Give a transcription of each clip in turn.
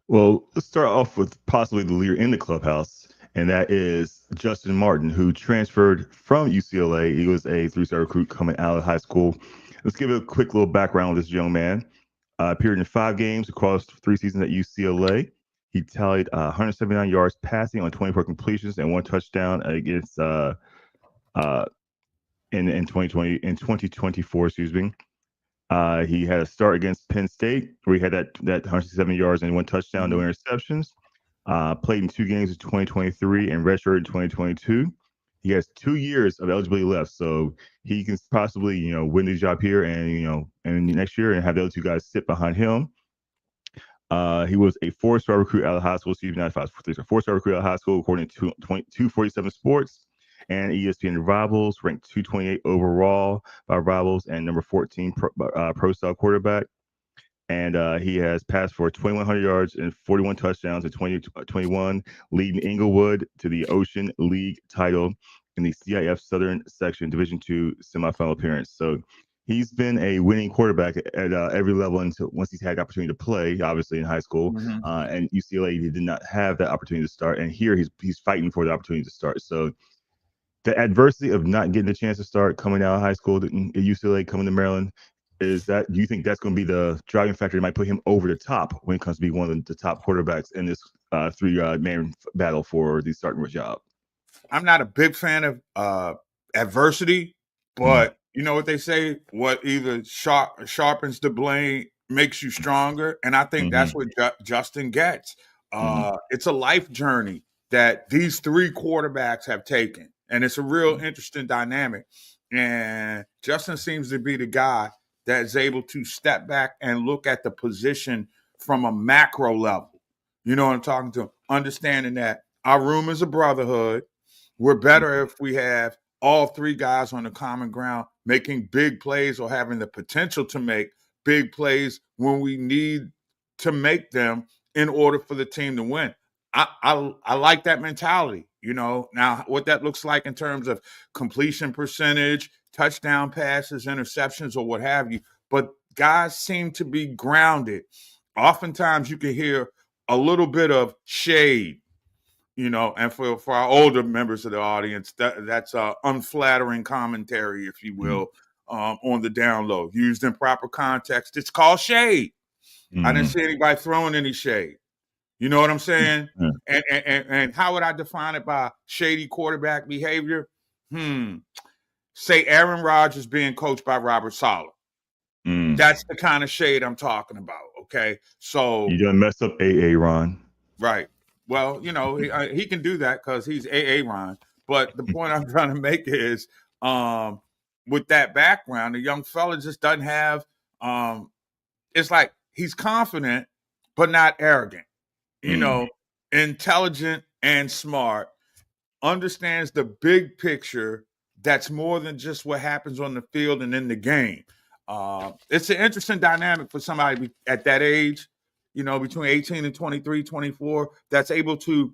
Well, let's start off with possibly the leader in the clubhouse, and that is Justyn Martin, who transferred from UCLA. He was a three-star recruit coming out of high school. Let's give a quick little background on this young man. Appeared in 5 games across 3 seasons at UCLA. He tallied 179 yards passing on 24 completions and 1 touchdown against uh, in 2024, excuse me. He had a start against Penn State where he had that 107 yards and 1 touchdown, no interceptions. Played in 2 games in 2023 and redshirted in 2022. He has 2 years of eligibility left, so he can possibly win the job here and next year and have the other two guys sit behind him. He was a 4-star recruit out of high school. Excuse me, not 5-star, 4-star recruit out of high school, according to 247 Sports and ESPN Rivals, ranked 228 overall by Rivals and number 14 pro style quarterback. And he has passed for 2,100 yards and 41 touchdowns in 2021, leading Inglewood to the Ocean League title in the CIF Southern Section Division II semifinal appearance. So he's been a winning quarterback at every level until once he's had the opportunity to play, obviously in high school. And UCLA, he did not have that opportunity to start. And here he's fighting for the opportunity to start. So the adversity of not getting the chance to start coming out of high school at UCLA, coming to Maryland, do you think that's going to be the driving factor that might put him over the top when it comes to be one of the top quarterbacks in this three-man battle for the starting job? I'm not a big fan of adversity, but you know what they say, what either sharpens the blade makes you stronger. And I think that's what Justyn gets. It's a life journey that these three quarterbacks have taken. And it's a real interesting dynamic. And Justyn seems to be the guy that is able to step back and look at the position from a macro level. You know what I'm talking to? Understanding that our room is a brotherhood. We're better if we have all three guys on the common ground making big plays or having the potential to make big plays when we need to make them in order for the team to win. I like that mentality. Now what that looks like in terms of completion percentage, touchdown passes, interceptions, or what have you. But guys seem to be grounded. Oftentimes you can hear a little bit of shade, and for our older members of the audience, that's unflattering commentary, if you will, on the down low. Used in proper context, it's called shade. I didn't see anybody throwing any shade. You know what I'm saying? And how would I define it by shady quarterback behavior? Say Aaron Rodgers being coached by Robert Saleh. That's the kind of shade I'm talking about, okay? So you done messed up Ron. Right. Well, he can do that because he's Ron. But the point I'm trying to make is with that background, the young fella just doesn't have it's like he's confident, but not arrogant. Intelligent and smart, understands the big picture that's more than just what happens on the field and in the game. It's an interesting dynamic for somebody at that age, between 18 and 23, 24, that's able to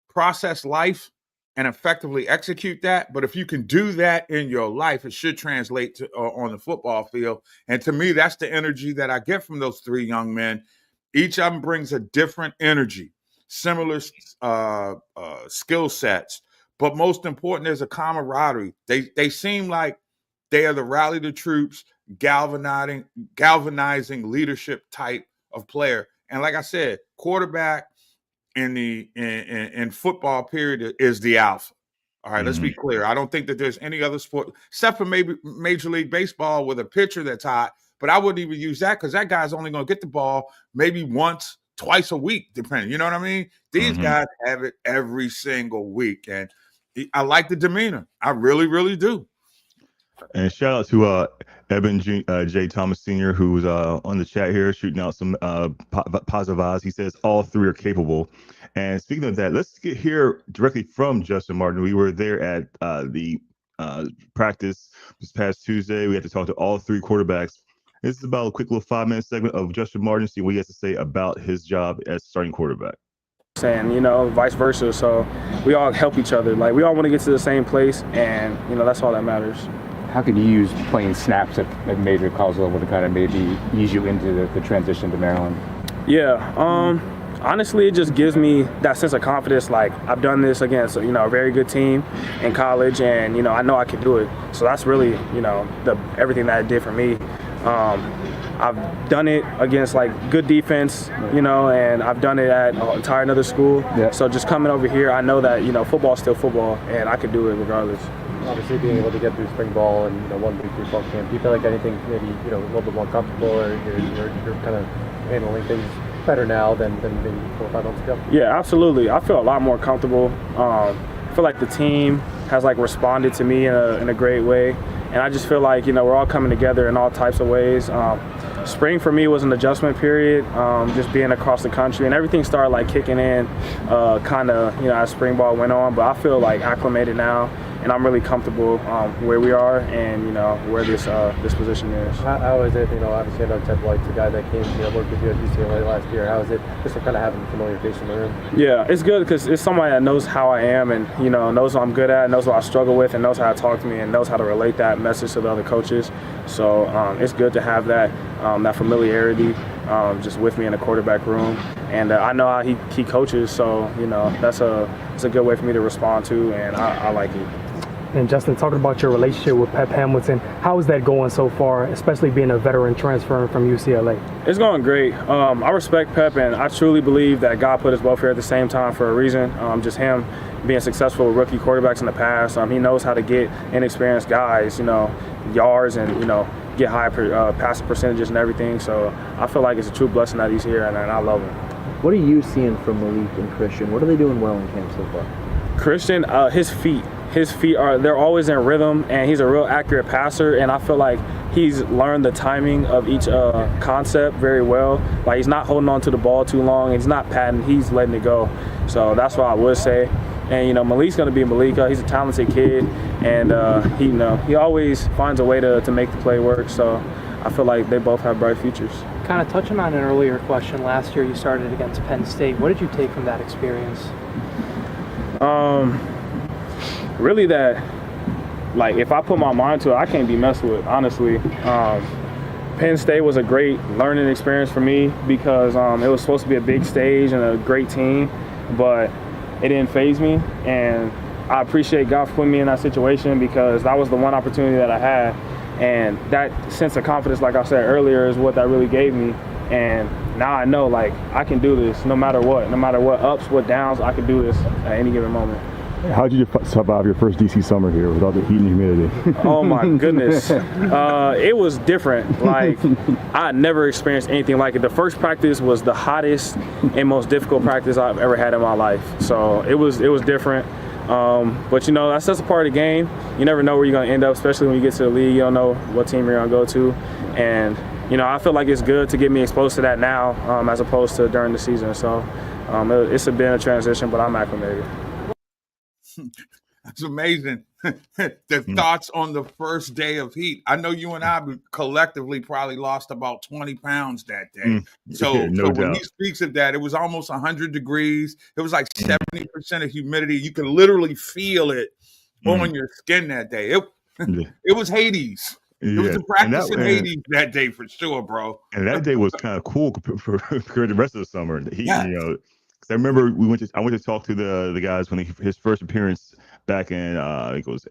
process life and effectively execute that. But if you can do that in your life, it should translate to on the football field. And to me, that's the energy that I get from those three young men. Each of them brings a different energy, similar skill sets, but most important, there's a camaraderie. They seem like they are the rally the troops, galvanizing leadership type of player. And like I said, quarterback in football period is the alpha. All right, let's be clear. I don't think that there's any other sport except for maybe Major League Baseball with a pitcher that's hot. But I wouldn't even use that because that guy's only going to get the ball maybe once, twice a week, depending. You know what I mean? These guys have it every single week. And I like the demeanor. I really, really do. And shout out to Eben J. Thomas Sr., who's on the chat here, shooting out some positive vibes. He says all three are capable. And speaking of that, let's hear directly from Justyn Martin. We were there at the practice this past Tuesday. We had to talk to all three quarterbacks. This is about a quick little 5-minute segment of Justyn Martin, see what he has to say about his job as starting quarterback. And vice versa. So we all help each other. Like, we all want to get to the same place, and that's all that matters. How could you use playing snaps at major college level to kind of maybe ease you into the transition to Maryland? Yeah, Honestly, it just gives me that sense of confidence. Like, I've done this against, a very good team in college, and I know I can do it. So that's really, everything that it did for me. I've done it against like good defense, and I've done it at an entire another school. Yeah. So just coming over here, I know that football's still football, and I can do it regardless. Obviously, being able to get through spring ball and 1 week through fall camp, do you feel like anything maybe a little bit more comfortable, or you're kind of handling things better now than maybe 4 or 5 months ago? Yeah, absolutely. I feel a lot more comfortable. I feel like the team has like responded to me in a great way, and I just feel like we're all coming together in all types of ways. Spring for me was an adjustment period, just being across the country, and everything started like kicking in kind of as spring ball went on. But I feel like acclimated now, and I'm really comfortable where we are and where this position is. How is it? Obviously I know Ted White's a guy that came work with you at UCLA last year. How is it just kind of having a familiar face in the room? Yeah, it's good because it's somebody that knows how I am and knows what I'm good at, knows what I struggle with, and knows how to talk to me and knows how to relate that message to the other coaches. So it's good to have that familiarity just with me in the quarterback room, and I know how he coaches. So it's a good way for me to respond to, and I like it. And Justyn, talking about your relationship with Pep Hamilton, how is that going so far, especially being a veteran transferring from UCLA? It's going great. I respect Pep, and I truly believe that God put us both here at the same time for a reason. Just him being successful with rookie quarterbacks in the past. He knows how to get inexperienced guys, yards and, get high passing percentages and everything. So I feel like it's a true blessing that he's here, and I love him. What are you seeing from Malik and Christian? What are they doing well in camp so far? Christian, his feet they're always in rhythm, and he's a real accurate passer, and I feel like he's learned the timing of each concept very well. Like, he's not holding on to the ball too long, he's not patting, he's letting it go. So that's what I would say. And Malik's going to be Malik. He's a talented kid, and he always finds a way to make the play work. So I feel like they both have bright futures. Kind of touching on an earlier question, last year you started against Penn State. What did you take from that experience? Really that, like, if I put my mind to it, I can't be messed with, honestly. Penn State was a great learning experience for me because it was supposed to be a big stage and a great team, but it didn't faze me, and I appreciate God for putting me in that situation because that was the one opportunity that I had, and that sense of confidence, like I said earlier, is what that really gave me. And now I know, like, I can do this no matter what ups, what downs, I can do this at any given moment. How did you survive your first DC summer here without the heat and humidity? Oh my goodness. It was different. Like, I had never experienced anything like it. The first practice was the hottest and most difficult practice I've ever had in my life. So it was different. But that's a part of the game. You never know where you're going to end up, especially when you get to the league. You don't know what team you're going to go to. And, I feel like it's good to get me exposed to that now as opposed to during the season. So it's been a transition, but I'm acclimated. That's amazing. The thoughts on the first day of heat. I know you and I collectively probably lost about 20 pounds that day. So when he speaks of that, it was almost 100 degrees. It was like 70% of humidity. You could literally feel it on your skin that day. It was Hades. It was the practice in Hades that day for sure, bro. And that day was kind of cool compared to the rest of the summer. Because I remember I went to talk to the guys when his first appearance back in I think it was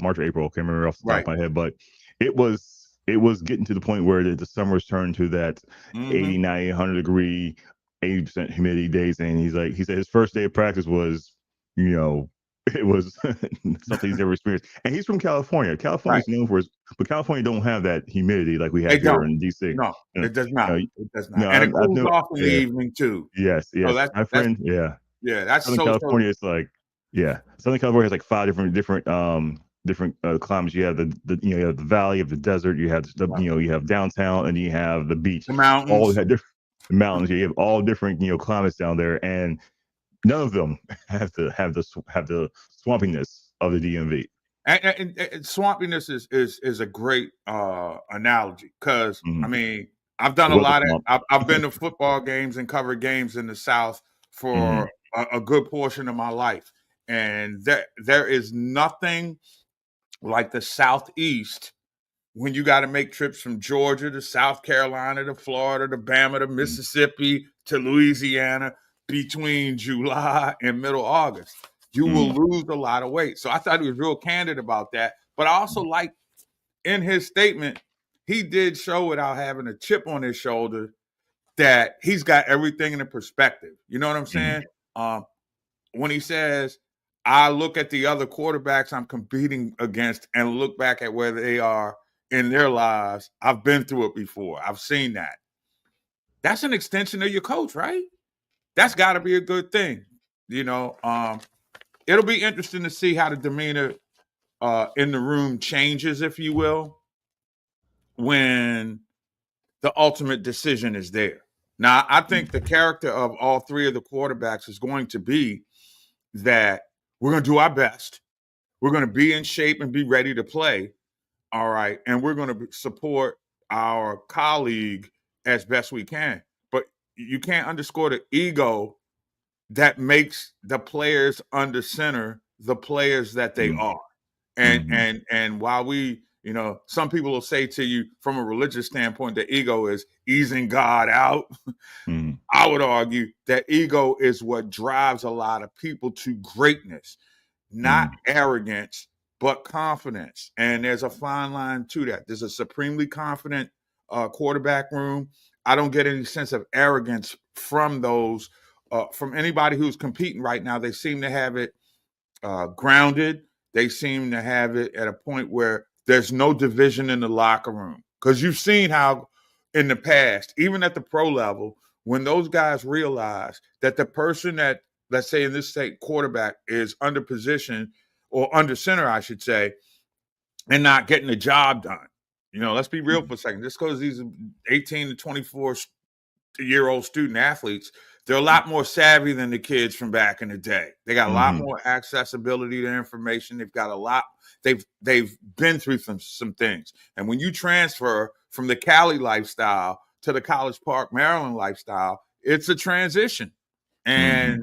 March or April. I can't remember off the top of my head, but it was getting to the point where the summers turned to that 80, 90, 100 degree, 80% humidity days, and he said his first day of practice was, it was something he's never experienced. And he's from California. California's known for but California don't have that humidity like we have here in DC. No, it does not. It does not. And it cools off in the evening too. Yes. So my friend, that's Southern California is like, Southern California has like 5 different climates. You have you have the valley, you have the desert, you have you have downtown, and you have the beach. The mountains. All have different mountains. You have all different climates down there, and none of them have the swampiness of the DMV. And swampiness is a great analogy because I mean, I've done a lot of I've been to football games and covered games in the South for a good portion of my life, and there is nothing like the Southeast when you got to make trips from Georgia to South Carolina to Florida to Bama to Mississippi to Louisiana between July and middle August. You will lose a lot of weight. So I thought he was real candid about that. But I also like in his statement, he did show without having a chip on his shoulder that he's got everything in a perspective. You know what I'm saying? When he says, I look at the other quarterbacks I'm competing against and look back at where they are in their lives, I've been through it before. I've seen that. That's an extension of your coach, right? That's got to be a good thing. You know, it'll be interesting to see how the demeanor in the room changes, if you will, when the ultimate decision is there. Now, I think the character of all three of the quarterbacks is going to be that we're going to do our best. We're going to be in shape and be ready to play. All right. And we're going to support our colleague as best we can. But you can't underscore the ego that makes the players under center the players that they are. And while we, you know, some people will say to you from a religious standpoint, the ego is easing God out. I would argue that ego is what drives a lot of people to greatness, not arrogance, but confidence. And there's a fine line to that. There's a supremely confident quarterback room. I don't get any sense of arrogance from those, from anybody who's competing right now. They seem to have it grounded. They seem to have it at a point where there's no division in the locker room. Because you've seen how in the past, even at the pro level, when those guys realize that the person that, let's say in this state, quarterback is under position or under center, I should say, and not getting the job done. You know, let's be real for a second. Just because these 18 to 24-year-old student athletes, they're a lot more savvy than the kids from back in the day. They got a lot more accessibility to information. They've got a lot. They've been through some things. And when you transfer from the Cali lifestyle to the College Park, Maryland lifestyle, it's a transition. And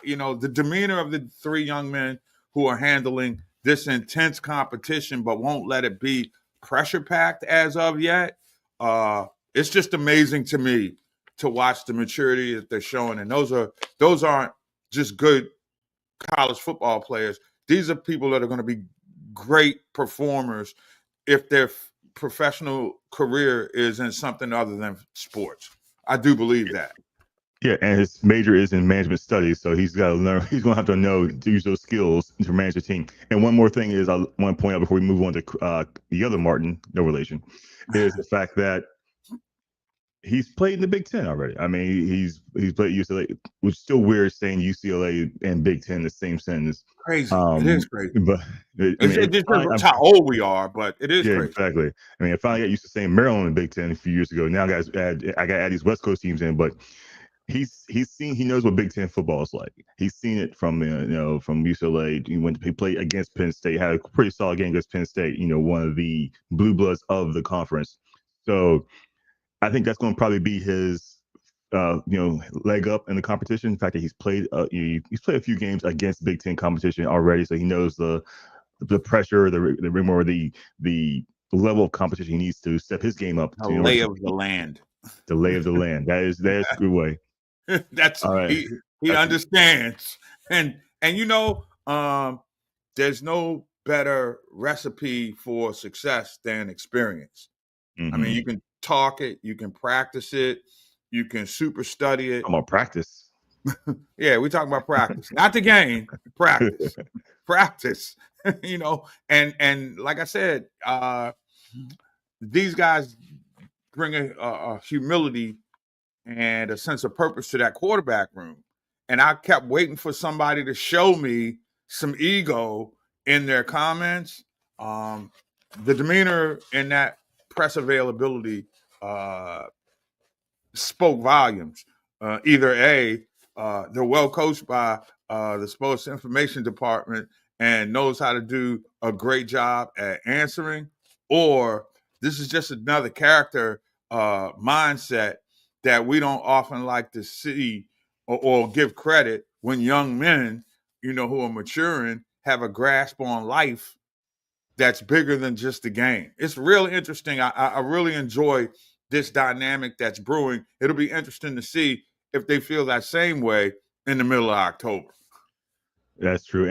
you know, the demeanor of the three young men who are handling this intense competition, but won't let it be pressure packed as of yet. It's just amazing to me to watch the maturity that they're showing. And those aren't just good college football players. These are people that are going to be great performers if their professional career is in something other than sports. I do believe that. Yeah, and his major is in management studies, so he's got to learn. He's going to have to know to use those skills to manage the team. And one more thing is, I want to point out before we move on to the other Martin, no relation, is the fact that he's played in the Big Ten already. I mean, he's played at UCLA, which is still weird saying UCLA and Big Ten in the same sentence. Crazy. It is crazy. But it's how old we are, but it is crazy. Exactly. I mean, I finally got used to saying Maryland and Big Ten a few years ago. Now, guys, I got to add these West Coast teams in, but he knows what Big Ten football is like. He's seen it from from UCLA. He played against Penn State, had a pretty solid game against Penn State. You know, one of the blue bloods of the conference. So I think that's going to probably be his leg up in the competition. The fact that he's played a few games against Big Ten competition already, so he knows the pressure, the rigmarole, the level of competition he needs to step his game up. The lay of the land. The lay of the land. That's a good way. That's right. He understands, and there's no better recipe for success than experience. I mean, you can talk it, you can practice it, you can super study it. I'm on practice. Yeah, we talking about practice, not the game. Practice, practice. And like I said, these guys bring a humility and a sense of purpose to that quarterback room. And I kept waiting for somebody to show me some ego in their comments. The demeanor in that press availability spoke volumes. Either they're well coached by the sports information department and knows how to do a great job at answering, or this is just another character mindset that we don't often like to see or give credit when young men, who are maturing, have a grasp on life that's bigger than just the game. It's really interesting. I really enjoy this dynamic that's brewing. It'll be interesting to see if they feel that same way in the middle of October. That's true.